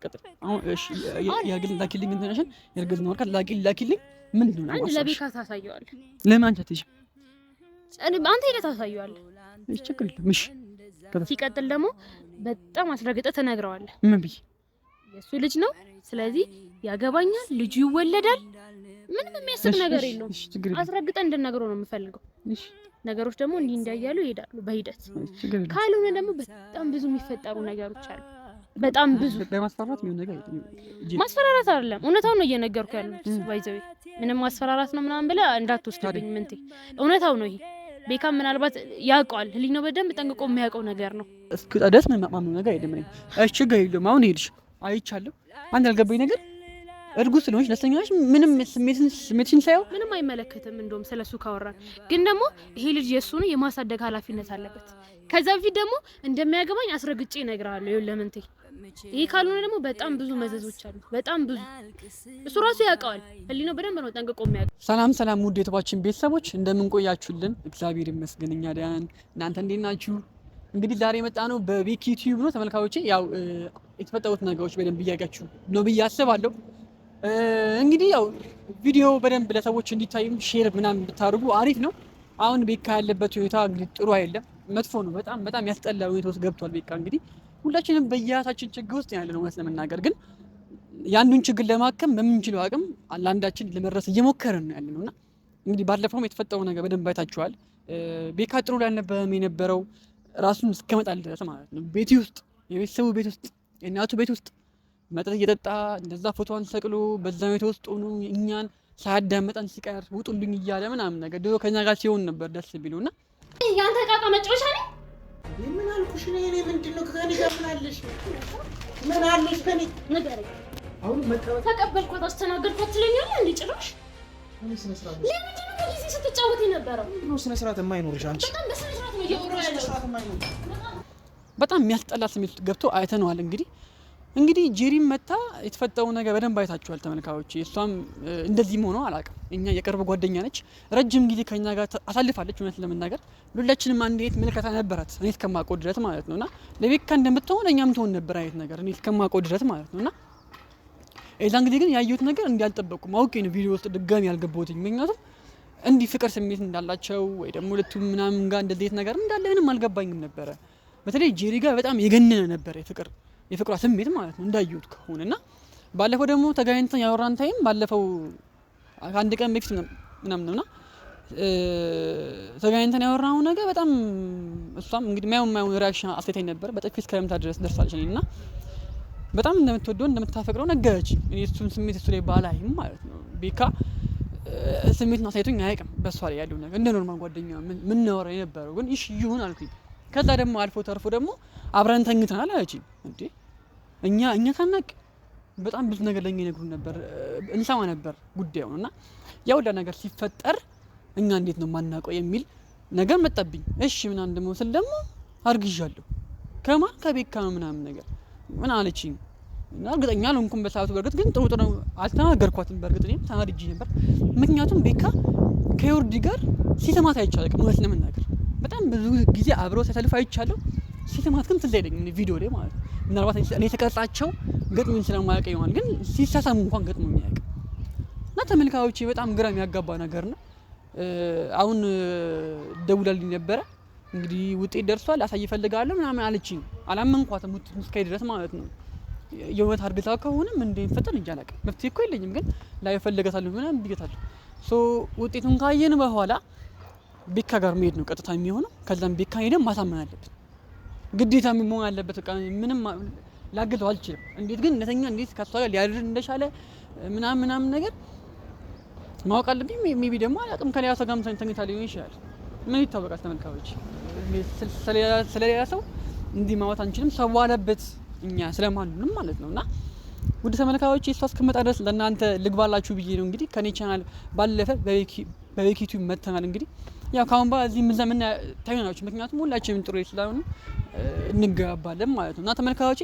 ቀጥል። አሁን እሺ ያግል ላኪልኝ እንትነሽን የርግዝና ወረቀት ላኪልኝ። ምንድን ነው አንድ ለቤካ ታሳየዋለህ። ለምን አንቺ አትይዥም? አንተ ሄደህ ታሳየዋለህ። እሺ ችግር የለም። እሺ ሲቀጥል ደግሞ በጣም አስረግጠህ ትነግረዋለህ። ምን ብዬ? የእሱ ልጅ ነው፣ ስለዚህ ያገባኛል፣ ልጁ ይወለዳል። ምንም የሚያስብ ነገር የለውም። አስረግጠህ እንድነግረው ነው የምፈልገው። እሺ ነገሮች ደግሞ እንዲህ እንዳያሉ ይሄዳሉ በሂደት። ካልሆነ ደግሞ በጣም ብዙ የሚፈጠሩ ነገሮች አሉ። በጣም ብዙ በማስፈራራት ምን ነገር ማስፈራራት አይደለም፣ እውነታው ነው እየነገርኩ ያለሁት። ባይዘው ምንም ማስፈራራት ነው ምናምን ብለህ እንዳትወስድብኝ። ምንቴ እውነታው ነው ይሄ። ቤካ ምናልባት ያውቀዋል፣ ህሊናው በደንብ ጠንቅቆ የሚያውቀው ነገር ነው። እስኪ ታደስ ምን ማማም ነገር አይደለም። እሺ ችግር የለውም። አሁን ሄድሽ አይቻለሁ። አንድ ያልገባኝ ነገር እርጉዝ ስለሆነች ደስተኛ ነሽ? ምንም ስሜትሽን ሳይው ምንም አይመለከትም። እንደውም ስለሱ ካወራን ግን ደግሞ ይሄ ልጅ የሱ ነው፣ የማሳደግ ኃላፊነት አለበት። ከዛ በፊት ደግሞ እንደሚያገባኝ አስረግጬ እነግርሃለሁ። ይኸውልህ ለምንቴ ይሄ ካልሆነ ደግሞ በጣም ብዙ መዘዞች አሉ። በጣም ብዙ እሱ ራሱ ያውቀዋል። ህሊናው በደንብ ነው ጠንቅቆ የሚያውቀው። ሰላም ውድ የዩቲዩባችን ቤተሰቦች እንደምን ቆያችሁልን? እግዚአብሔር ይመስገን እኛ ደህና ነን። እናንተ እንዴት ናችሁ? እንግዲህ ዛሬ የመጣ ነው በቤኪ ዩቲዩብ ነው ተመልካቾቼ። ያው የተፈጠሩት ነገሮች በደንብ እያያችሁ ነው ብዬ አስባለሁ። እንግዲህ ያው ቪዲዮ በደንብ ለሰዎች እንዲታይም ሼር ምናምን ብታደርጉ አሪፍ ነው። አሁን ቤካ ያለበት ሁኔታ እንግዲህ ጥሩ አይደለም፣ መጥፎ ነው። በጣም ያስጠላ ሁኔታ ውስጥ ገብቷል ቤካ። እንግዲህ ሁላችንም በየራሳችን ችግር ውስጥ ያለ ነው ማለት ለመናገር፣ ግን ያንዱን ችግር ለማከም በምንችለው አቅም ለአንዳችን ለመድረስ እየሞከርን ነው ያለነውና እንግዲህ ባለፈውም የተፈጠረው ነገር በደንብ አይታችኋል። ቤካ ጥሩ ላይ አልነበረም የነበረው ራሱን እስከመጣል ድረስ ማለት ነው። ቤት ውስጥ የቤተሰቡ ቤት ውስጥ የእናቱ ቤት ውስጥ መጠጥ እየጠጣ እንደዛ ፎቶዋን ሰቅሎ በዛ ቤት ውስጥ ሆኖ እኛን ሳያዳመጠን ሲቀር ውጡልኝ እያለ ምናምን ነገር ድሮ ከኛ ጋር ሲሆን ነበር ደስ ቢሉና ያንተ ቃቃ መጫወቻ ነኝ። ምን አልኩሽ? እኔ ምንድነው ከኔ ጋር ምን አለሽ? ምን አለሽ ከኔ ንገረኝ። አሁን መቀበል ተቀበልኳት፣ አስተናገድኳት ትለኛለህ እንዴ? ጭራሽ ለምንድን ነው በጊዜ ስትጫወት የነበረው? ነው ስነ ስርዓት የማይኖርሽ አንቺ። በጣም በስነ ስርዓት ነው እያወራሁ ያለው። በጣም የሚያስጠላ ስሜት ገብቶ አይተነዋል። እንግዲህ ጄሪም መታ የተፈጠረው ነገር በደንብ አይታችኋል ተመልካቾች። እሷም እንደዚህ ሆኖ አላውቅም። እኛ የቅርብ ጓደኛ ነች፣ ረጅም ጊዜ ከኛ ጋር አሳልፋለች። እውነት ለመናገር ሁላችንም አንድ አይነት ምልከታ ነበራት እኔ እስከማውቀው ድረስ ማለት ነውና ለቤካ እንደምትሆን እኛም ትሆን ነበር አይነት ነገር እኔ እስከማውቀው ድረስ ማለት ነውና የዛን ጊዜ ግን ያየሁት ነገር እንዲያልጠበቅኩም አውቄ ነው ቪዲዮ ውስጥ ድጋሚ ያልገባሁት። ምክንያቱም እንዲህ ፍቅር ስሜት እንዳላቸው ወይ ደግሞ ሁለቱም ምናምን ጋር እንደዚህ ነገር እንዳለ ምንም አልገባኝም ነበረ። በተለይ ጄሪ ጋር በጣም የገነነ ነበር የፍቅሯ ስሜት ማለት ነው እንዳየሁት ከሆነና ባለፈው ደግሞ ተገናኝተን ያወራን ታይም ባለፈው አንድ ቀን በፊት ምናምን ነውና ተገናኝተን ያወራው ነገር በጣም እሷም እንግዲህ ማየው ሪአክሽን አስተያየት ነበር። በጥፊ እስከመምታት ድረስ ደርሳለች እና በጣም እንደምትወደው እንደምታፈቅረው ነገረች። እኔ እሱን ስሜት እሱ ላይ ባላይም ማለት ነው ቤካ ስሜትን አሳይቶኝ አያውቅም በሷ ላይ ያለው ነገር እንደ ኖርማል ጓደኛ ምን ነው የነበረው ግን እሺ ይሁን አልኩኝ። ከዛ ደግሞ አልፎ ተርፎ ደግሞ አብረን ተኝተናል አለችኝ። እንዴ እኛ ታናቅ በጣም ብዙ ነገር ለኛ ይነግሩን ነበር፣ እንሰማ ነበር ጉዳዩን እና ያው ነገር ሲፈጠር እኛ እንዴት ነው ማናውቀው የሚል ነገር መጣብኝ። እሺ ምናምን ደግሞ ስል ደግሞ አርግዣለሁ ከቤካ ምናምን ነገር ምን አለችኝ እና እርግጠኛ አልሆንኩም በሰዓቱ። በርግጥ ግን ጥሩ አልተናገርኳትም። በርግጥ እኔም ተናድጄ ነበር። ምክንያቱም ቤካ ከዮርዲ ጋር ሲሰማት አይቻልም ማለት ለመናገር በጣም ብዙ ጊዜ አብረው ሲያሳልፉ አይቻለሁ። ሲሰማት ግን ትዝ አይለኝም ቪዲዮ ላይ ማለት ምናልባት እኔ ተቀርጻቸው ገጥሞኝ ስለማያውቅ ይሆናል፣ ግን ሲሳሳሙ እንኳን ገጥሞኝ አያውቅም። እና ተመልካቾቼ በጣም ግራ የሚያጋባ ነገር ነው። አሁን ደውላልኝ ነበረ እንግዲህ ውጤት ደርሷል አሳይ እፈልጋለሁ ምናምን አለችኝ። አላመንኳትም ውጤት እስከይ ድረስ ማለት ነው። የውበት አርግዛ ከሆነም እንደሚፈጠር እንጃ አላውቅም። መፍትሄ እኮ የለኝም፣ ግን ላይ እፈልጋታለሁ ምናምን ብዬታለሁ። ውጤቱን ካየን በኋላ ቤካ ጋር መሄድ ነው ቀጥታ የሚሆነው። ከዛም ቤካ ሄደን ማሳመን አለብን፣ ግዴታ መሆን አለበት። በቃ ምንም ላግዘው አልችልም። እንዴት ግን እነተኛ እንዴት ከሷ ጋር ሊያድር እንደቻለ ምናምን ነገር ማወቅ አለብኝ። ሜቢ ደግሞ አላውቅም ከሌላ ሰው ጋር ተኝታ ሊሆን ይችላል። ምን ይታወቃል ተመልካቾች። ስለሌላ ሰው እንዲህ ማውራት አንችልም። ሰው ባለበት እኛ ስለማንንም ማለት ነውና ውድ ተመልካቾች እሷ እስከመጣ ድረስ ለእናንተ ልግባላችሁ ብዬ ነው። እንግዲህ ከኔ ቻናል ባለፈ በቤኪ ዩቲዩብ መተናል። እንግዲህ ያው ካሁን በኋላ እዚህ ምን ታዩናችሁ፣ ምክንያቱም ሁላችንም ጥሩ ስለሆነ እንገባባለን ማለት ነው። እና ተመልካቾች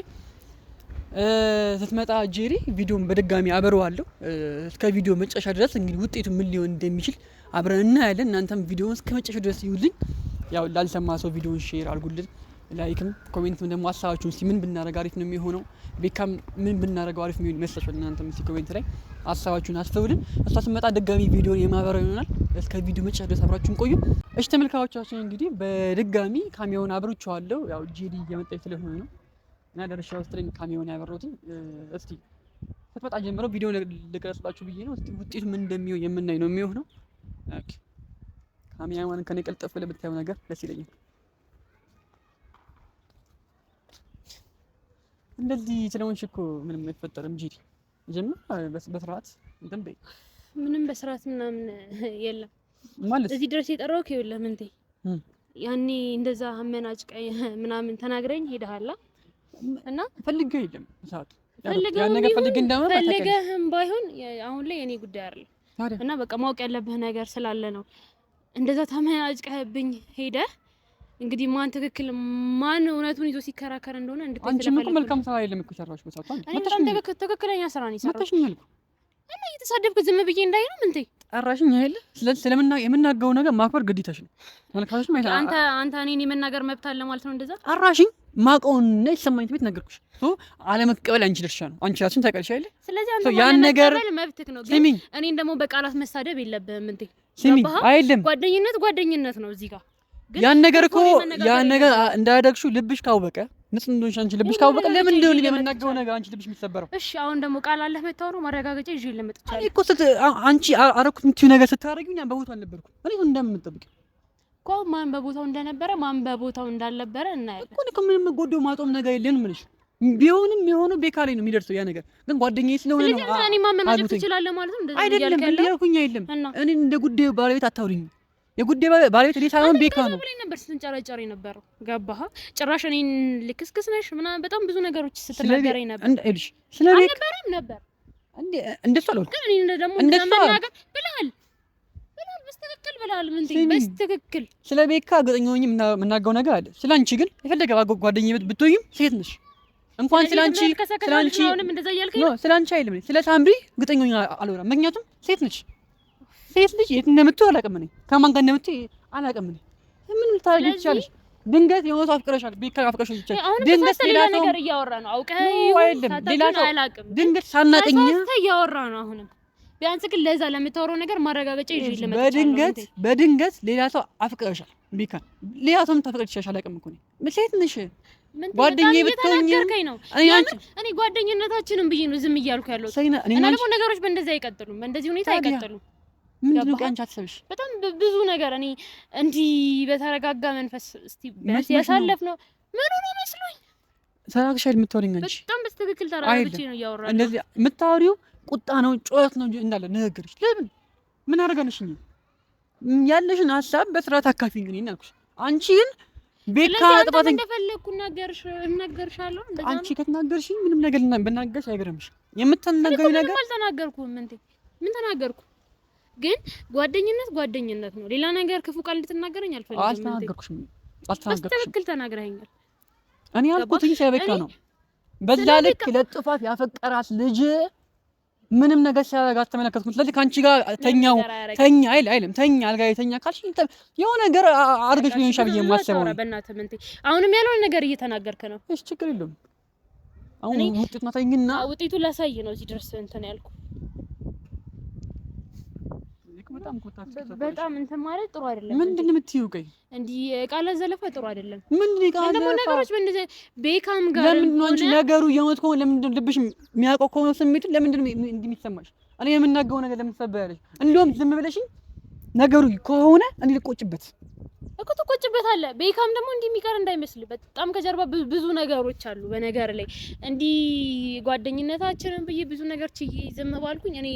ስትመጣ ጄሪ ቪዲዮን በድጋሚ አበረዋለሁ እስከ ቪዲዮ መጨረሻ ድረስ። እንግዲህ ውጤቱ ምን ሊሆን እንደሚችል አብረን እናያለን። እናንተም ቪዲዮውን እስከ መጨረሻ ድረስ ይዩልኝ። ያው ላልሰማ ሰው ቪዲዮውን ሼር አድርጉልን። ላይክም ኮሜንትም ደግሞ ሀሳባችሁን እስቲ ምን ብናደርግ አሪፍ ነው የሚሆነው፣ ቤካም ምን ብናደርገው አሪፍ ነው ይመስላችኋል? እናንተም እስቲ ኮሜንት ላይ ሀሳባችሁን አስተውልን። እሷ ስትመጣ ድጋሚ ቪዲዮ የማብራሪያ ይሆናል። እስከ ቪዲዮ መጨረሻ ድረስ አብራችሁን ቆዩ። እሺ ተመልካቾቻችን እንግዲህ በድጋሚ ካሜራውን አብርቼዋለሁ። ያው ጄዲ እየመጣች ስለሆነ ነው እና ደረሻ ውስጥ ላይ ካሜራውን ያበራሁት። እስቲ ስትመጣ ጀምሮ ቪዲዮ ልቀርጽላችሁ ብዬ ነው። እስቲ ውጤቱ ምን እንደሚሆን የምናይ ነው የሚሆነው። ኦኬ ካሜራውን ከኔ ቀልጠፍ ብለህ ብታየው ነገር ደስ ይለኛል። እንደዚህ ስለሆንሽ እኮ ምንም አይፈጠርም። ጄዲ ጀምር በስርዓት እንትን በይ። ምንም በስርዓት ምናምን የለም ማለት እዚህ ድረስ የጠራው ከይውለ ምንቴ ያኔ እንደዛ አመናጭቀኝ ምናምን ተናግረኝ ሄደሃላ እና ፈልገህ የለም ሰዓት ያን ነገር ፈልገህ እንደማለት ፈልገህም ባይሆን አሁን ላይ የኔ ጉዳይ አይደለም እና በቃ ማወቅ ያለብህ ነገር ስላለ ነው እንደዛ ተመናጭቀህብኝ ሄደህ እንግዲህ ማን ትክክል ማን እውነቱን ይዞ ሲከራከር እንደሆነ እንድትፈልግ አንቺ ምን መልካም ስራ አይደለም እኮ ሰራሽ በሰዓቱ ትክክለኛ ስራ ነው የሰራው መተሽኛል እና እየተሳደብክ ዝም ብዬ እንዳይ ነው ምንቴ ጠራሽኝ አይደል? ስለምን የምናገረው ነገር ማክበር ግዴታሽ ነው። መልካምሽ ማለት አንተ እኔን የመናገር መብት አለ ማለት ነው። እንደዛ ጠራሽኝ ማውቀውን ነው የሰማኝ ቤት ነገርኩሽ። አለመቀበል አንቺ ድርሻ ነው። አንቺ ራስሽን ታውቂያለሽ አይደል? ስለዚህ አንተ ያን ነገር መብትክ ነው። ግን እኔን ደግሞ በቃላት መሳደብ የለብህም ምንቴ። ስሚ አይደለም ጓደኝነት ነው እዚህ ጋር ያን ነገር እኮ ያን ነገር እንዳያደግሹ ልብሽ ካወቀ ንጹህ እንደሆንሽ አንቺ ልብሽ ካወቀ ለምን እንደሆነ የምናገረው ነገር አንቺ ልብሽ የሚሰበረው? እሺ አሁን ደግሞ ቃል አለህ መታወሩ ማረጋገጫ ይዤ ልመጥቻለሁ እኮ አንቺ አረኩት የምትይው ነገር ስታረጊኝ ያን በቦታው አልነበርኩም። እኔ እንደምትጠብቂው እኮ ማን በቦታው እንደነበረ ማን በቦታው እንዳልነበረ እናያለን እኮ ምንም ጎደው ማጦም ነገር የለንም ምንሽ ቢሆንም የሆነ ቤካ ላይ ነው የሚደርሰው ያ ነገር። ግን ጓደኛዬ ስለሆነ ነው ስለዚህ እኔ ማመናጨቅ ትችላለህ ማለት ነው። እንደዚህ አይደለም ያልኩኝ አይደለም። እኔ እንደ ጉዳዩ ባለቤት አታውሪኝ። የጉዳዩ ባለቤት እኔ ሳይሆን ቤካ ነው ነበር ስትንጨረጨሪ ነበር። ገባህ? ጭራሽ እኔን ልክስክስ ነሽ ምናምን በጣም ብዙ ነገሮች ስትናገረኝ ነበር። እልሽ ስለ ቤካ ነበር እንደሱ አልኩኝ። ግን እኔ ደግሞ እንደማናገር ብለሃል በስትክክል ብለሃል። ምን በስትክክል ስለ ቤካ እርግጠኛ ሆኜ የምናገረው ነገር አለ። ስላንቺ ግን የፈለገ ጓደኛዬ ብትሆኝም ሴት ነሽ። እንኳን ስላንቺ እንደዛ እያልከኝ ነው። ስላንቺ አይደለም ስለ ሳምሪ እርግጠኛ ሆኜ አልወራም። ምክንያቱም ሴት ነሽ። ሴት ልጅ የት እንደምትው አላውቅም። እኔ ከማን ጋር እንደምትው አላውቅም። እኔ ምን ልታረጊ ትችያለሽ? ድንገት የሆነ ሰው አፍቅረሻል፣ ቤካ አፍቅረሽ ይችላል። ድንገት ሌላ ነገር እያወራ ነው። አውቀህ አይደለም ሌላ ሰው ድንገት ሳናቀኛ እያወራ ነው። አሁንም ቢያንስ ግን ለዛ ለምታወራው ነገር ማረጋገጫ ይዤ ልመጣ። በድንገት ሌላ ሰው አፍቅረሻል፣ ቤካ ሌላ ሰው ታፍቅረሽ ይችላል። አላውቅም እኮ እኔ ሴት ነሽ። ጓደኛዬ ብትሆኚ ነው እኔ ጓደኝነታችንን ብዬ ነው ዝም እያልኩ ያለው። እና ደግሞ ነገሮች በእንደዚህ አይቀጥሉም፣ በእንደዚህ ሁኔታ አይቀጥሉም። ምንድነው አንቺ አትሰብሽ? በጣም ብዙ ነገር እኔ እንዲህ በተረጋጋ መንፈስ እስቲ ያሳለፍ ነው ምን ሆነ መስሎኝ ተራግሻል። የምታወሪኝ አንቺ በጣም በትክክል ተራግቼ ነው እያወራሁ። እንደዚህ የምታወሪው ቁጣ ነው ጩኸት ነው እንዳለ ንግግርሽ። ለምን ምን አደረጋለሽ? ያለሽን ሀሳብ በስርዓት አካፊኝ ነኝ አልኩሽ። አንቺ ግን ቤካ ጥፋት እንደፈለኩ እናገርሻለሁ። እንደዛ አንቺ ከተናገርሽኝ ምንም ነገር ብናገርሽ አይገርምሽ? የምትናገሪው ነገር አልተናገርኩም። ምን ተናገርኩ? ግን ጓደኝነት ነው። ሌላ ነገር ክፉ ቃል እንድትናገረኝ አልፈልግም። አልተናገርኩሽም። በትክክል ተናግረኸኛል። እኔ ያልኩትኝ ሳይበቃ ነው። በዛ ልክ ለጥፋት ያፈቀራት ልጅ ምንም ነገር ሲያደርጋት ተመለከትኩት። ስለዚህ ካንቺ ጋር ተኛ አይልም ተኛ አልጋ የተኛ ካልሽ የሆነ ነገር አድርገሽ ሊሆን ይችላል ብዬ የማስበው ነው። በእናትህ ምን አሁንም ያለውን ነገር እየተናገርክ ነው። እሺ ችግር የለውም። አሁን ውጤት ማታኝና ውጤቱ ላሳይ ነው እዚህ ድረስ እንትን ያልኩ። በጣም እንትን ማለት ጥሩ አይደለም። ምንድነው የምትይው? ቆይ እንዲህ ቃል ዘለፋ ጥሩ አይደለም። ምንድነው ቃል ዘለፋ? ነገሮች በእንደዚህ ቤካም ጋር ለምንድነው አንቺ ነገሩ የሆነው ከሆነ ለምንድነው ልብሽ የሚያውቀው ከሆነ ስሜቱን ለምንድነው እንዲህ የሚሰማሽ? እኔ የምናገረው ነገር ለምን ትሰበያለሽ? እንደውም ዝም ብለሽኝ ነገሩ ከሆነ እኔ ልቆጭበት እኮ ትቆጭበታለህ። ቤካም ደግሞ እንዲህ የሚቀር እንዳይመስል በጣም ከጀርባ ብዙ ነገሮች አሉ። በነገር ላይ እንዲህ ጓደኝነታችንን ብዬ ብዙ ነገር ችዬ ዝም ባልኩኝ እኔ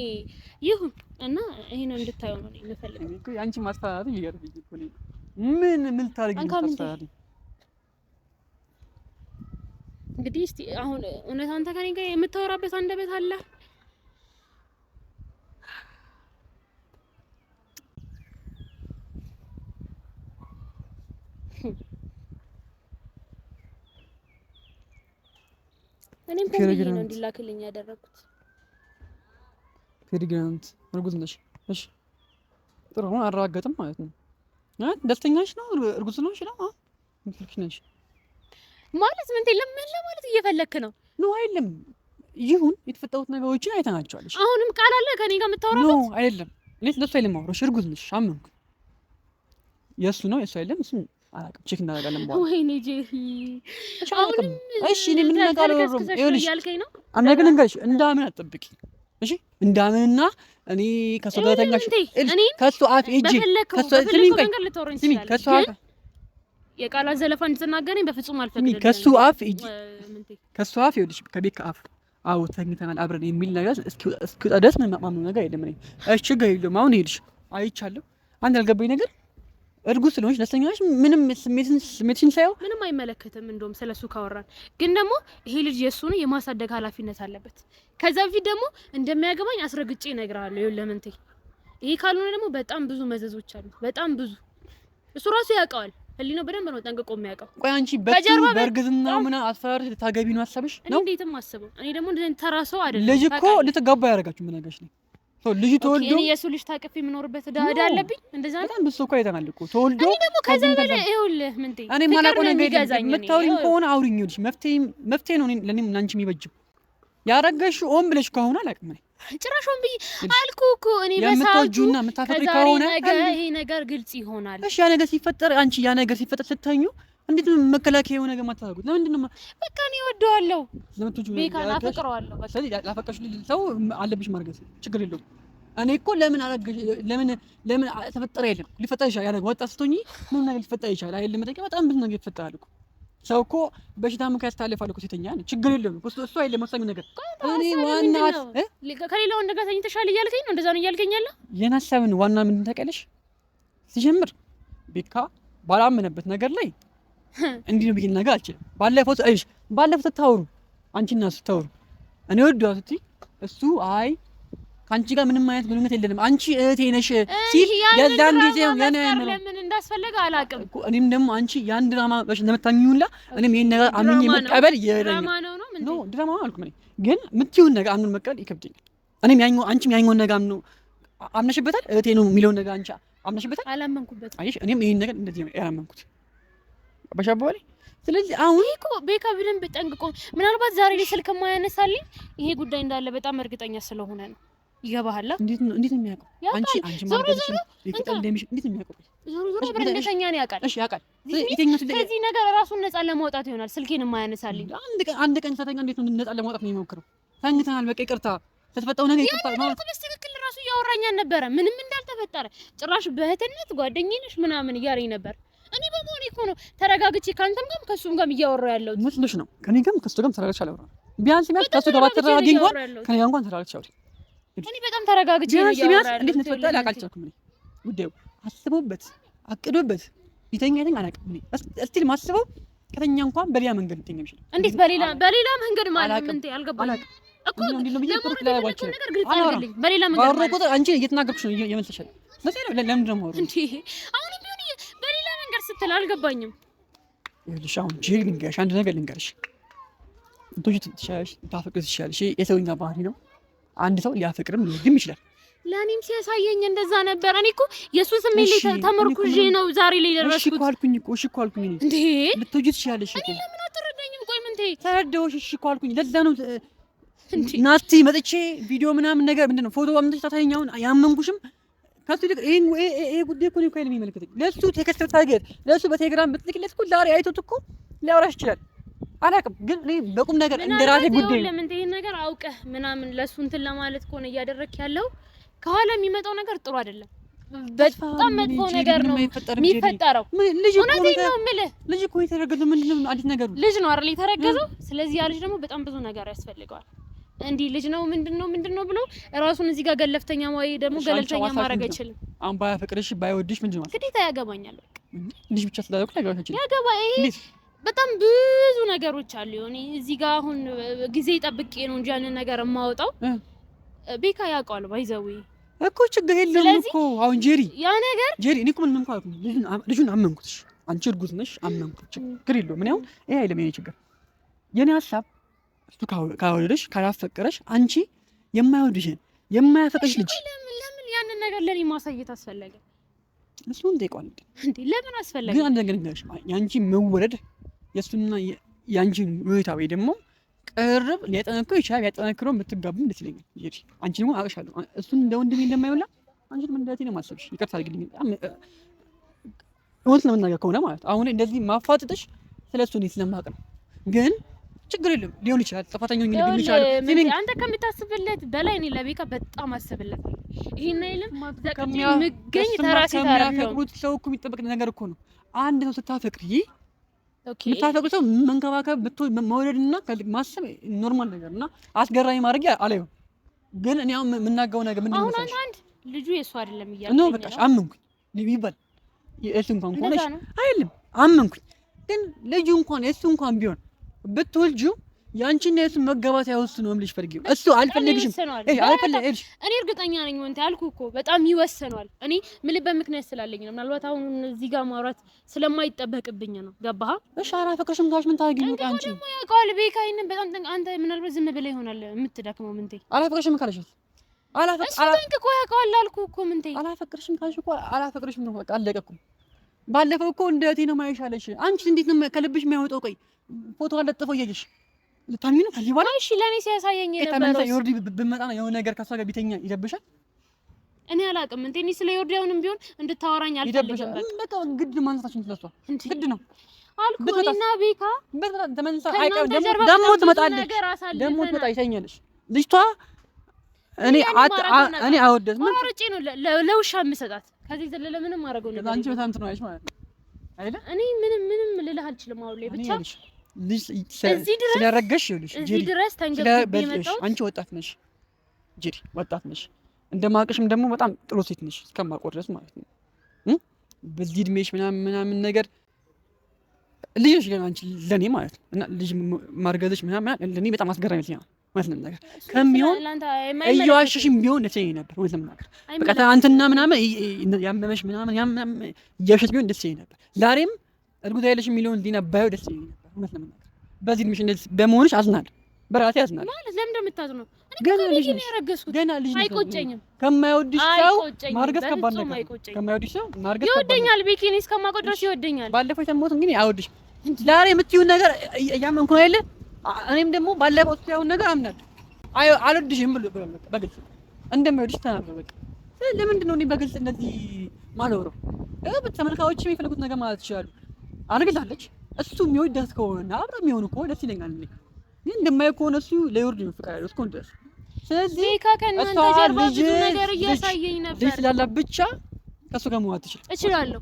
ይሁን እና ይሄ ነው እንድታየው ነው የምፈልገው እኮ አንቺ ማስፈራራት ይገርምኝ እኮ ነው። ምን ታርጊ ታስፈራሪ? እንግዲህ እስቲ አሁን እውነት አንተ ከኔ ጋር የምታወራበት አንደበት አለ? እኔም ኮምፒውተር ነው እንዲላክልኝ ያደረኩት። ፕሬግናንት እርጉዝ ነሽ? እሺ ጥሩ ነው። አረጋገጥም ማለት ነው። ደስተኛ ነሽ ነው? እርጉዝ ነሽ ነው? ምክንያት ነሽ? ማለት ምን ለማለት እየፈለክ ነው? ነው አይደለም ይሁን የተፈጠሩት ነገሮችን አይተናቸዋል። አሁንም ቃል አለ ከኔ ጋር የምታወራበት? ነው አይደለም እኔ ስለሱ አይደለም አውሮሽ እርጉዝ ነሽ አመንኩ። የሱ ነው የሱ አይደለም እሱ አላውቅም። ቼክ እናደርጋለን በኋላ። ወይኔ ጄሪ አሁንም እሺ እኔ ምን ነገር አልወረም ይኸውልሽ ያልከኝ ነው አናገር እንጋሽ እንዳምን አትጠብቂ እሺ እንዳምንና እኔ ከሱ ጋር ተኛሽ ከሱ አፍ እጂ ከሱ ስሚ ከሱ አፍ የቃላት ዘለፋ እንድትናገረኝ በፍጹም አልፈቅድም። ከሱ አፍ እጂ ከሱ አፍ ይኸውልሽ ከቤት ከአፍ አው ተኝተናል አብረን የሚል ነገር እስኪወጣ ድረስ ምን ማማም ነገር የለም። እኔ እሺ ችግር የለውም አሁን ሄድሽ አይቻለሁ። አንድ ያልገባኝ ነገር እርጉዝ ስለሆንሽ ደስተኛ ነሽ? ምንም ስሜትሽን ሳይው ምንም አይመለከትም። እንደውም ስለሱ ካወራን ግን ደግሞ ይሄ ልጅ የሱ ነው የማሳደግ ኃላፊነት አለበት። ከዛ በፊት ደግሞ እንደሚያገባኝ አስረግጬ እነግርሃለሁ። ይኸውልህ ለምንቴ ይሄ ካልሆነ ደግሞ በጣም ብዙ መዘዞች አሉ። በጣም ብዙ እሱ ራሱ ያውቀዋል። ህሊናው በደንብ ነው ጠንቅቆ የሚያውቀው። ቆይ አንቺ በእርግዝና ምን አስፈራርሽ ልታገቢ ነው አሰብሽ ነው? እንዴትም አስበው። እኔ ደግሞ እንደዚህ ተራሰው አይደለም። ልጅ እኮ ልትጋባ ያደርጋችሁ ምን ነገርሽ ነው? ልጅ ተወልዶ እኔ የሱ ልጅ ታቅፌ የምኖርበት እዳ አለብኝ። እንደዛ ነው በጣም ብዙ እኮ አይተናል እኮ ተወልዶ። እኔ ደግሞ ከዛ በላይ ይኸውልህ ምንቴ እኔ ማላውቀው ነገር የምታወሪኝ ከሆነ አውሪኝ። ይኸውልሽ መፍትሄ ነው ለኔም እናንቺ የሚበጅው። ያረጋሽው ኦን ብለሽ ከሆነ አላውቅም እኔ ጭራሽ ኦን ብዬ አልኩህ እኮ እኔ በሳውጁና የምታፈቅሪ ከሆነ ይሄ ነገር ግልጽ ይሆናል። እሺ ያ ነገር ሲፈጠር አንቺ ያ ነገር ሲፈጠር ስተኙ እንዴት ነው መከላከያ የሆነ ነገር ማታደርጉት? ለምንድን ነው በቃ እኔ እወደዋለሁ ለምትወጁ ቤካን አፈቅረዋለሁ። በቃ ስለዚህ ላፈቀሽ ሰው አለብሽ ማርገዝ ችግር የለውም። እኔ እኮ ለምን አረጋሽ ለምን ተፈጠረ የለም ሊፈጠር ይችላል። ያ ነገር ወጣ ስትሆኚ ምን ነገር ሊፈጠር ይችላል አይደለም መጠየቅ በጣም ብዙ ነገር ይፈጠራል እኮ ሰው እኮ በሽታ ምክንያት ታለፋል እኮ ሴተኛ ነው ችግር የለውም እሱ አይደለም ወሳኙ ነገር። እኔ ዋና ከሌላ ወንድ ጋር ተኝተሻል እያልከኝ ነው? እንደዛ ነው እያልከኝ ያለ የኔ ሀሳብን ዋና ምንድን ታውቂያለሽ? ሲጀምር ቤካ ባላመነበት ነገር ላይ እንዲህ ነው ብዬሽ ነገር አልችልም። ባለፈው ተታወሩ አንቺና እሱ ተታወሩ እኔ ወደዋት ስትይ እሱ አይ ካንቺ ጋር ምንም አይነት ግንኙነት የለንም አንቺ እህቴ ነሽ ሲል የዛን ጊዜ ያኔ ለምን እንዳስፈለገ አላውቅም እኮ እኔም ደግሞ አንቺ ያን ድራማ ለምታምኚውላ እኔም ይሄን ነገር አምኜ መቀበል ድራማ ነው ድራማ አልኩም። እኔ ግን የምትይውን ነገር አምኖ መቀበል ይከብደኛል። እኔም አንቺም ያኛውን ነገር አምነሽበታል እህቴ ነው የሚለውን ነገር አንቺ አምነሽበታል። አላመንኩበትም። አይሽ እኔም ይሄን ነገር እንደዚህ ነው ያላመንኩት በሻባው። ስለዚህ አሁን እኮ ቤካ በደንብ ጠንቅቆ ምናልባት ዛሬ ላይ ስልክ የማያነሳልኝ ይሄ ጉዳይ እንዳለ በጣም እርግጠኛ ስለሆነ ነው። ይገባሃል? እንዴት ነው የሚያውቀው? አንቺ ማለት ነው ይፈጣል እንደምሽ እንዴት ነው የሚያውቀው? ዞሮ በእንደተኛ ነው ያውቃል። እሺ ያውቃል። ከዚህ ነገር ራሱን ነፃ ለማውጣት ይሆናል ስልኬን የማያነሳልኝ። አንድ ቀን ሰተኛ እንዴት ነው ነፃ ለማውጣት ነው የሚሞክረው? ተንግተናል በቃ ይቅርታ ተፈጠው ነገር ይቅርታ ነው። በስትክክል ራሱ እያወራኝ ነበረ ምንም እንዳልተፈጠረ ጭራሽ በእህትነት ጓደኛዬ ነሽ ምናምን እያለኝ ነበር። እኔ በመሆኔ እኮ ነው ተረጋግቼ ካንተም ጋርም ከሱም ጋርም እያወራሁ ያለሁት። መስሎሽ ነው? ከኔ ጋርም ከሱ ጋርም ተረጋግቼ አላወራም። ቢያንስ ከሱ ጋር ባትረጋጊ እንኳን ከኔ ጋር እንኳን ተረጋግቼ አውሪ። እኔ በጣም ተረጋግቼ ነው ያወራሁ። እንዴት ነው ተፈጠረ አላውቅም። እኔ ጉዳዩ አስቦበት አቅዶበት ይተኛ አላውቅም። እኔ እስቲል ማስበው ከተኛ እንኳን በሌላ መንገድ ይተኛ ይችላል። እንዴት በሌላ መንገድ ማለት ምን አልገባኝም እኮ እንዴት ነው ብዬሽ ነገር ግልጽ አድርግልኝ። በሌላ መንገድ ባወራሁ ቁጥር አንቺ እየተናገርኩሽ ነው የመሰለሽ። ስለዚህ ለምን ደግሞ አወራሁ እንዴ? አሁን ቢሆን በሌላ መንገድ ስትል አልገባኝም። ይኸውልሽ አሁን ጄሪ ልንገርሽ አንድ ነገር ልንገርሽ። እንቶች ትሻለሽ ታፈቅሪ ትሻለሽ። የሰውኛ ባህሪ ነው። አንድ ሰው ሊያፈቅርም ሊወድም ይችላል። ለኔም ሲያሳየኝ እንደዛ ነበር። እኔ እኮ የሱ ስሜት ላይ ተመርኩዤ ነው ዛሬ ላይ ደረስኩት። እሺ እኮ አልኩኝ እንዴ ልትወጂ ትችያለሽ እኮ። እኔ ለምን አትረዳኝም? ቆይ ምን ተረዳሁሽ። እሺ እኮ አልኩኝ። ለዛ ነው ናቲ መጥቼ ቪዲዮ ምናምን ነገር ምንድነው ፎቶ አምጥቼ ታታኛውን ያመንኩሽም ከሱ ይሄ ጉዳይ እኮ ነው እኮ የሚመለከተኝ። ለሱ ቴክስት ታርጌት ለሱ በቴሌግራም ብትልክለት እኮ ዛሬ አይቶት እኮ ሊያወራሽ ይችላል። አላውቅም ግን እኔ በቁም ነገር እንደራሴ ጉዳይ ነው። ለምን ይሄን ነገር አውቀህ ምናምን ለሱ እንትን ለማለት ከሆነ እያደረክ ያለው ከኋላ የሚመጣው ነገር ጥሩ አይደለም። በጣም መጥፎ ነገር ነው የሚፈጠረው። እውነቴን ነው የምልህ። ልጅ እኮ የተረገዘው ምንድነው አዲስ ነገሩ ልጅ ነው አይደል የተረገዘው። ስለዚህ ያ ልጅ ደግሞ በጣም ብዙ ነገር ያስፈልገዋል። እንዲህ ልጅ ነው ምንድነው ብሎ ራሱን እዚህ ጋር ገለፍተኛ ወይ ደግሞ ገለልተኛ ማድረግ አይችልም። አሁን ባያፈቅርሽ ባይወድሽ ምንድነው ግዴታ ያገባኛል። በቃ ልጅ ብቻ ስላደረኩ ነገር አይችልም ያገባኝ በጣም ብዙ ነገሮች አሉ። እኔ እዚህ ጋር አሁን ጊዜ ጠብቄ ነው እንጂ ያንን ነገር የማወጣው ቤካ ያውቀዋል። ባይዘው እኮ ችግር የለም እኮ አሁን ያ ነገር እኔ እኮ ምንም እንኳን ልጁን አመንኩትሽ። አንቺ እርጉዝ ነሽ አመንኩት። ችግር የለውም። ምን ያው ይሄ አይደለም የኔ ችግር። የኔ ሀሳብ እሱ ካወደደሽ ካላፈቀረሽ አንቺ የማይወድሽን የማያፈቅርሽ ልጅ ለምን ያንን ነገር ለኔ ማሳየት አስፈለገ? እሱን ጠይቀዋል እንዴ? ለምን አስፈለገ? ግን አንድ ነገር ልንገርሽ፣ ያንቺ መወደድ የሱና ያንቺን ሁኔታ ወይ ደግሞ ቅርብ ሊያጠነክረው ይችላል። ያጠነክረው ብትጋቡም ደስ ይለኛል። ይሄ አንቺ ደግሞ አውቅሻለሁ እሱን እንደ ወንድሜ እንደማይውላ አንቺ ምን እንደዚህ ነው ማሰብሽ። ይቅርታ አድርግልኝ። እውነት ለመናገር ከሆነ ማለት አሁን እንደዚህ ማፋጠጥሽ ስለሱ ነው ስለማውቅ ነው። ግን ችግር የለም ሊሆን ይችላል። ጥፋተኛው ሊሆን ይችላል። አንተ ከምታስብለት በላይ እኔ ለቤካ በጣም አስብለት። ይሄን አይልም ምገኝ ተራሴ ከሚያፈቅሩት ሰው እኮ የሚጠበቅ ነገር እኮ ነው። አንድ ሰው ስታፈቅሪ የምታፈቅሩ ሰው መንከባከብ መውደድና ማሰብ ኖርማል ነገር እና አስገራሚ ማድረግ አላየው። ግን እኔ አሁን የምናገረው ነገር ምንድን ነው መሰለሽ? አንድ ልጁ የሱ አይደለም እያልኩኝ ነው። በቃ አመንኩኝ ይባል የእሱ እንኳን ሆነሽ አይደለም አመንኩኝ። ግን ልጁ እንኳን የእሱ እንኳን ቢሆን ብትወልጂው ያንቺና የሱ መጋባት አይወስነውም። ልጅ ፈልጊው እሱ አልፈልግሽም። አልፈልግሽ እኔ እርግጠኛ ነኝ ወንተ ያልኩህ እኮ በጣም ይወሰናል። እኔ ምልበት ምክንያት ስላለኝ ነው። ምናልባት አሁን እዚህ ጋር ማውራት ስለማይጠበቅብኝ ነው። ገባህ? እሺ አላፈቅርሽም ካሽ ምን ታደርጊ ነው? አንቺ ደግሞ ያውቃል ቤካይን በጣም አንተ ምናልባት ዝም ብለህ ይሆናል የምትደክመው። ምንቴ አላፈቅርሽም ካለሽት ጠንቅቆ ያውቃል አልኩህ እኮ። ምንቴ አላፈቅርሽም ካልሽ እኮ አላፈቅርሽም ነው። በቃ አለቀ እኮ። ባለፈው እኮ እንደ እህቴ ነው ማይሻለሽ። አንቺ እንዴት ነው ከልብሽ የሚያወጣው? ቆይ ፎቶ አለጥፈው እያየሽ ልታሚ ነው ከዚህ በኋላ? እሺ ለኔ ሲያሳየኝ ነበር። ተመልሳ ዮርዲ ብመጣ ነው የሆነ ነገር ከሷ ጋር ቢተኛ ይደብሻል? እኔ አላውቅም። እንዴ እኔ ስለ ዮርዲ አሁንም ቢሆን እንድታወራኝ አልፈልግም። በቃ ግድ ማንሳታችን ስለሷ ግድ ነው አልኩህ። እኔና ቤካ ተመልሳ አይቀር ደግሞ ትመጣለች። ደግሞ ትመጣ ይተኛለሽ ልጅቷ። እኔ አወደት ምን ወርጬ ነው ለውሻ የምሰጣት። ከዚህ ዘለለ ምንም አደረገው ነገር አንቺ በጣም ትኖርሽ ማለት ነው አይደል? እኔ ምንም ልልህ አልችልም። አሁን ላይ ብቻ ልጅ ስለረገሽ ይኸውልሽ እዚህ ድረስ ተንገብቤ መጣሁ። አንቺ ወጣት ነሽ ጅሪ፣ ወጣት ነሽ። እንደማውቅሽም ደግሞ በጣም ጥሩ ሴት ነሽ እስከማውቀው ድረስ ማለት ነው። በዚህ እድሜሽ ምናምን ነገር ልጅ ነሽ አንቺ ለኔ ማለት ነው። እና ልጅ ማርገዝሽ ምናምን ለኔ በጣም አስገራሚ ነው ማለት ነው። ነገር ከሚሆን እየዋሸሽም ቢሆን ደስ ይለኝ ነበር ማለት ነው። በቃ አንተና ምናምን ያመመሽ ምናምን እየዋሸሽ ቢሆን ደስ ይለኝ ነበር። ዛሬም እርጉዝ አይደለሽ የሚለውን ሊና ባየው ደስ ይለኝ ነበር ማለት ነው። በዚህ እድሜሽ እንደዚህ በመሆንሽ አዝናለሁ፣ በራሴ አዝናለሁ። ማለት ለምን እንደምታዝነው? ገና ልጅ ነው ያረገዝኩት። ገና ልጅ ነው። አይቆጨኝም። ከማይወድሽ ሰው ማርገዝ ከባድ ነገር ነው። ከማይወድሽ ሰው ማርገዝ ከባድ ነው። ይወደኛል፣ ቤኪን እስከማውቀው ድረስ ይወደኛል። ባለፈው የሰማሁት እንግዲህ አይወድሽም። ዛሬ የምትይውን ነገር እያመንኩ ነው አይደል? እኔም ደግሞ ባለፈው ያውን ነገር አምናለሁ። አልወድሽም ብሎ በግልጽ እንደማይወድሽ ተናግሮ በቃ ለምንድን ነው እኔ በግልጽ እንደዚህ ማለወረው? ተመልካቾች የሚፈልጉት ነገር ማለት ይችላሉ። አርግዛለች። እሱ የሚወዳት ከሆነ አብረው የሚሆኑ ከሆነ ደስ ይለኛል። እኔ ግን እንደማይሆን ከሆነ እሱ ለዮርዲ ነው ፍቅር ያለው እስኮን ድረስ። ስለዚህ ከእናንተ ጀርባ ብዙ ነገር እያሳየኝ ነበር። ልጅ ስላላት ብቻ ከእሱ ጋር መዋት እችላለሁ።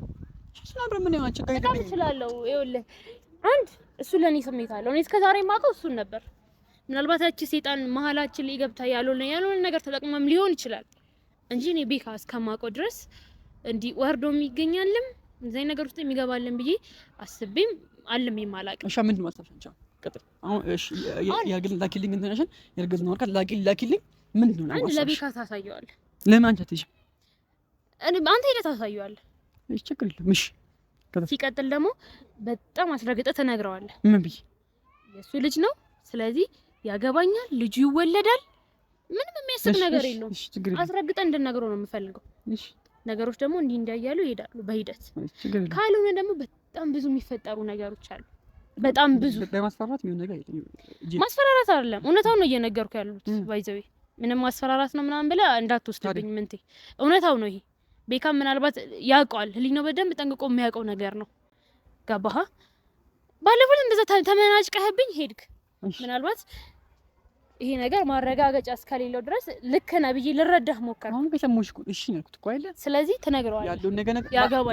ስለዚህ ምን ያው ችግር በጣም እችላለሁ። ይኸውልህ አንድ እሱ ለኔ ስሜት አለው። እኔ እስከዛሬ የማውቀው እሱን ነበር። ምናልባት ያቺ ሴጣን መሀላችን ላይ ገብታ ያልሆነ ነገር ተጠቅመም ሊሆን ይችላል እንጂ እኔ ቤካ እስከማውቀው ድረስ እንዲህ ወርዶም ይገኛልም እንደዚህ ነገር ውስጥ የሚገባልን ብዬ አስቤም አለም ይማላቅ። እሺ ምንድን ነው ማስተፍቻ ቀጥል። አሁን እሺ ያርግል ላኪልኝ እንተናሽን ያርግዝ ነው አልካ ላኪልኝ ምንድን ነው አንድ ለቤካ ታሳየዋለህ። ለምን አንተ ትይሽ አንተ ሄደህ ታሳየዋለህ። እሺ ችግር የለም። እሺ ሲቀጥል ደግሞ በጣም አስረግጠህ ትነግረዋለህ። ምን ብዬ የሱ ልጅ ነው ስለዚህ ያገባኛል፣ ልጁ ይወለዳል። ምንም የሚያስብ ነገር የለውም። አስረግጠህ እንድነግረው ነው የምፈልገው። እሺ ነገሮች ደግሞ እንዲህ እንዳያሉ ይሄዳሉ በሂደት። ካልሆነ ደግሞ በጣም ብዙ የሚፈጠሩ ነገሮች አሉ። በጣም ብዙ በማስፈራራት የሚሆን ነገር ማስፈራራት አይደለም፣ እውነታው ነው እየነገርኩ ያሉት። ባይዘዌ ምንም ማስፈራራት ነው ምናምን ብለህ እንዳትወስድብኝ። ምንቴ እውነታው ነው ይሄ። ቤካም ምናልባት ያውቀዋል፣ ህሊናው በደንብ ጠንቅቆ የሚያውቀው ነገር ነው። ገባህ? ባለፈው እንደዛ ተመናጭቀህብኝ ሄድክ። ምናልባት ይሄ ነገር ማረጋገጫ እስከሌለው ድረስ ልክ ነህ ብዬ ልረዳህ ሞከርኩ። አሁን ከሰሞሽ እሺ ነው እኮ አይደል? ስለዚህ ትነግረዋለህ ያለው ነገር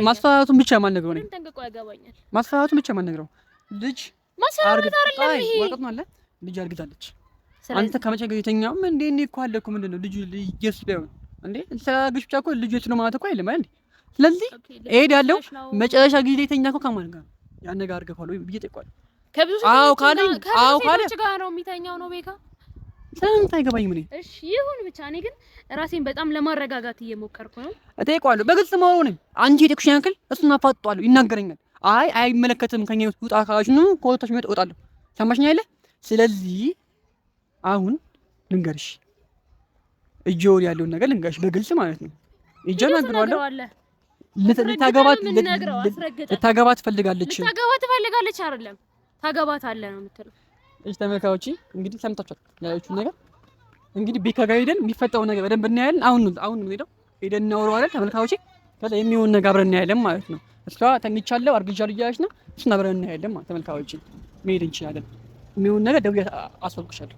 ማስፈራራቱን ብቻ ማን ነግረው ነው? ጠንቅቆ ያገባኛል። ማስፈራራቱን ብቻ ማን ነግረው? ልጅ ማስፈራራት አይደለም ይሄ። ወቀት ነው አለ ልጅ አርግዛለች። አንተ ከመቼ ጋር የተኛው እንዴ? እኔ እኮ አለ እኮ ምንድነው ልጁ ኢየሱስ ባይሆን እንዴ ስለጋግሽ ብቻ እኮ ልጁ ነው ማለት እኮ አይደለም አይደል? ስለዚህ እሄዳለሁ። መጨረሻ ጊዜ የተኛ እኮ ከማን ጋር ያን ነገር አርገፋለሁ ብዬ ጠይቋል። ከብዙ ከብዙ ጋር ነው የሚተኛው ነው ቤካ ሰንት አይገባኝም። እኔ እሺ ይሁን ብቻ እኔ ግን ራሴን በጣም ለማረጋጋት እየሞከርኩ ነው። እጠይቀዋለሁ በግልጽ መሆኑን አንቺ የጠቅሽኝ ያክል እሱን አፋጥጧለሁ። ይናገረኛል። አይመለከትም ከኛ ውጣ ካላችሁ ነው ኮታች ነው እወጣለሁ። ሰማሽኝ አይደለ? ስለዚህ አሁን ልንገርሽ እጆር ያለውን ነገር ልንገርሽ በግልጽ ማለት ነው። ይጀናግሯለሁ ልታገባት ትፈልጋለች። ልታገባት ትፈልጋለች አይደለም ታገባታለህ ነው የምትለው። እሺ ተመልካቾች እንግዲህ ሰምታችኋል ያለችውን ነገር። እንግዲህ ቤካ ጋር ሄደን የሚፈጠው ነገር በደንብ እናያለን። አሁን ነው ሄደን እናወራዋለን ተመልካቾች። ከዛ የሚሆን ነገር አብረን እናያለን ማለት ነው። እሷ ተኝቻለሁ አርግዣለሁ እያለች ነው። እሱን አብረን እናያለን ማለት ተመልካቾች። መሄድ እንችላለን። የሚሆን ነገር ደውዬ አስወቅሻለሁ።